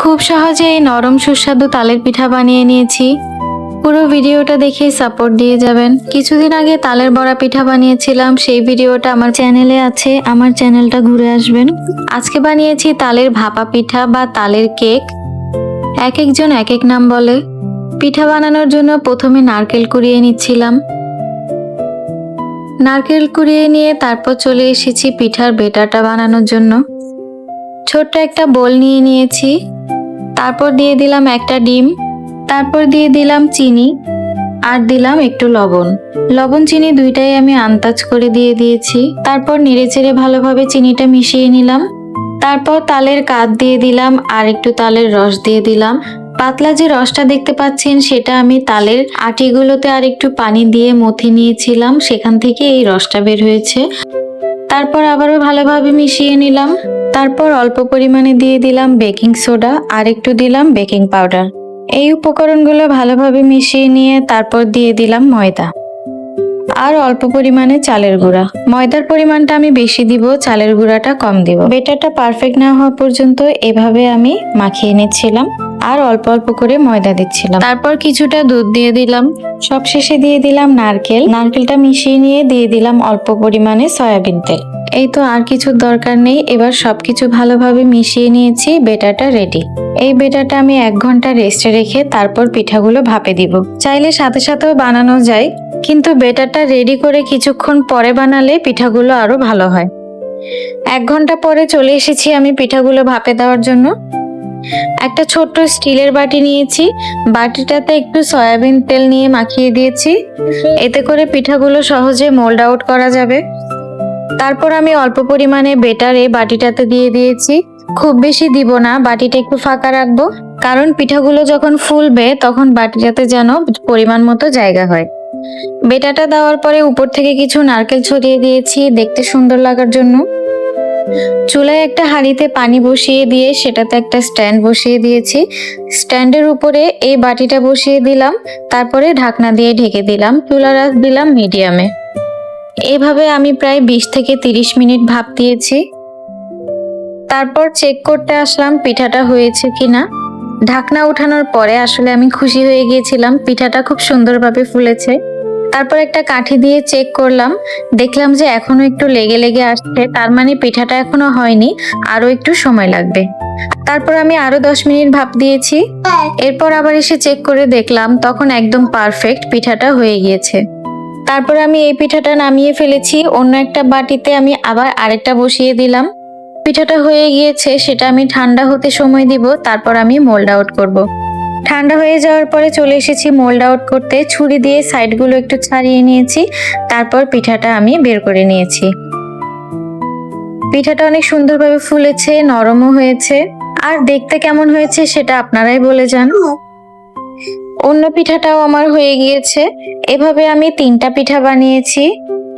খুব সহজেই নরম সুস্বাদু তালের পিঠা বানিয়ে নিয়েছি। পুরো ভিডিওটা দেখে সাপোর্ট দিয়ে যাবেন। কিছুদিন আগে তালের বড়া পিঠা বানিয়েছিলাম, সেই ভিডিওটা আমার চ্যানেলে আছে, আমার চ্যানেলটা ঘুরে আসবেন। আজকে বানিয়েছি তালের ভাপা পিঠা বা তালের কেক, এক একজন এক এক নাম বলে। পিঠা বানানোর জন্য প্রথমে নারকেল কুড়িয়ে নিচ্ছিলাম। নারকেল কুড়িয়ে নিয়ে তারপর চলে এসেছি পিঠার বেটারটা বানানোর জন্য। ছোট্ট একটা বোল নিয়ে নিয়েছি, তারপর দিয়ে দিলাম একটা ডিম, তারপর দিয়ে দিলাম চিনি আর দিলাম একটু লবণ। লবণ চিনি দুইটাই আমি আন্দাজ করে দিয়ে দিয়েছি। তারপর নেড়েচেড়ে ভালোভাবে চিনিটা মিশিয়ে নিলাম। তারপর তালের কাঠ দিয়ে দিলাম আর একটু তালের রস দিয়ে দিলাম। পাতলা যে রসটা দেখতে পাচ্ছেন সেটা আমি তালের আটিগুলোতে আর একটু পানি দিয়ে মথে নিয়েছিলাম, সেখান থেকে এই রসটা বের হয়েছে। তারপর আবারও ভালোভাবে মিশিয়ে নিলাম। তারপর অল্প পরিমাণে দিয়ে দিলাম বেকিং সোডা আর একটু দিলাম বেকিং পাউডার। এই উপকরণগুলো ভালোভাবে মিশিয়ে নিয়ে তারপর দিয়ে দিলাম ময়দা আর অল্প পরিমাণে চালের গুঁড়া। ময়দার পরিমাণটা আমি বেশি দিব, চালের গুঁড়াটা কম দিব। বেটারটা পারফেক্ট না হওয়া পর্যন্ত এভাবে আমি মাখিয়ে নিচ্ছিলাম আর অল্প অল্প করে ময়দা দিচ্ছিলাম। তারপর কিছুটা দুধ দিয়ে দিলাম। সবশেষে দিয়ে দিলাম নারকেল। নারকেলটা মিশিয়ে নিয়ে দিয়ে দিলাম অল্প পরিমাণে সয়াবিন তেল। এই তো, আর কিছুর দরকার নেই। এবার সবকিছু ভালোভাবে মিশিয়ে নিয়েছি, বেটারটা রেডি। এই বেটারটা আমি 1 ঘন্টা রেস্টে রেখে তারপর পিঠাগুলো ভাপে দিব। চাইলে সাথে সাথেও বানানো যায়, কিন্তু বেটারটা রেডি করে কিছুক্ষণ পরে বানালে পিঠাগুলো আরো ভালো হয়। 1 ঘন্টা পরে চলে এসেছি আমি পিঠাগুলো ভাপে দেওয়ার জন্য। একটা ছোট্ট স্টিলের বাটি নিয়েছি, বাটিটাতে একটু সয়াবিন তেল নিয়ে মাখিয়ে দিয়েছি, এতে করে পিঠাগুলো সহজে মোল্ড আউট করা যাবে। তারপর আমি অল্প পরিমাণে বেটার এই বাটিটাতে দিয়ে দিয়েছি। খুব বেশি দিব না, বাটিটা একটু ফাঁকা রাখবো, কারণ পিঠাগুলো যখন ফুলবে তখন বাটিটাতে যেন পরিমাণ মতো জায়গা হয়। বেটাটা দেওয়ার পরে উপর থেকে কিছু নারকেল ছড়িয়ে দিয়েছি দেখতে সুন্দর লাগার জন্য। চুলায় একটা হাঁড়িতে পানি বসিয়ে দিয়ে সেটাতে একটা স্ট্যান্ড বসিয়ে দিয়েছি। স্ট্যান্ডের উপরে এই বাটিটা বসিয়ে দিলাম, তারপরে ঢাকনা দিয়ে ঢেকে দিলাম। চুলার আঁচ দিলাম মিডিয়ামে। এইভাবে আমি প্রায় 20 থেকে 30 মিনিট ভাপ দিয়েছি। তারপর চেক করতে আসলাম পিঠাটা হয়েছে কিনা। ঢাকনা উঠানোর পরে আসলে আমি খুশি হয়ে গিয়েছিলাম, পিঠাটা খুব সুন্দরভাবে ফুলেছে। তারপর একটা কাঠি দিয়ে চেক করলাম, দেখলাম যে এখনো একটু লেগে লেগে আসছে, তার মানে পিঠাটা এখনো হয়নি, আরো একটু সময় লাগবে। তারপর আমি আরো 10 মিনিট ভাপ দিয়েছি। এরপর আবার এসে চেক করে দেখলাম তখন একদম পারফেক্ট পিঠাটা হয়ে গিয়েছে। তারপর আমি এই পিঠাটা নামিয়ে ফেলেছি। অন্য একটা বাটিতে আমি আবার আরেকটা বসিয়ে দিলাম। পিঠাটা হয়ে গিয়েছে, সেটা আমি ঠান্ডা হতে সময় দিব, তারপর আমি মোল্ড আউট করব। ঠান্ডা হয়ে যাওয়ার পরে চলে এসেছি মোল্ড আউট করতে। ছুরি দিয়ে সাইডগুলো একটু ছাড়িয়ে নিয়েছি, তারপর পিঠাটা আমি বের করে নিয়েছি। পিঠাটা অনেক সুন্দরভাবে ফুলেছে, নরমও হয়েছে। আর দেখতে কেমন হয়েছে সেটা আপনারাই বলে যান। অন্য পিঠাটাও আমার হয়ে গিয়েছে। এভাবে আমি 3টা পিঠা বানিয়েছি।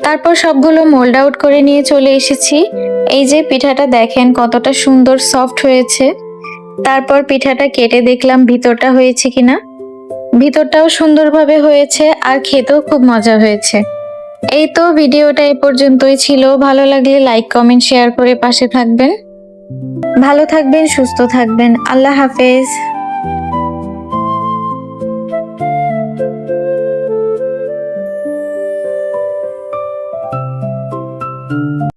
তারপর সবগুলো মোল্ড আউট করে নিয়ে চলে এসেছি। এই যে পিঠাটা দেখেন কতটা সুন্দর সফট হয়েছে। তারপর পিঠাটা কেটে দেখলাম ভিতরটা হয়েছে কিনা। ভিতরটাও সুন্দরভাবে হয়েছে আর খেতেও খুব মজা হয়েছে। এই তো, ভিডিওটা এই পর্যন্তই ছিল। ভালো লাগলে লাইক, কমেন্ট, শেয়ার করে পাশে থাকবেন। ভালো থাকবেন, সুস্থ থাকবেন। আল্লাহ হাফেজ।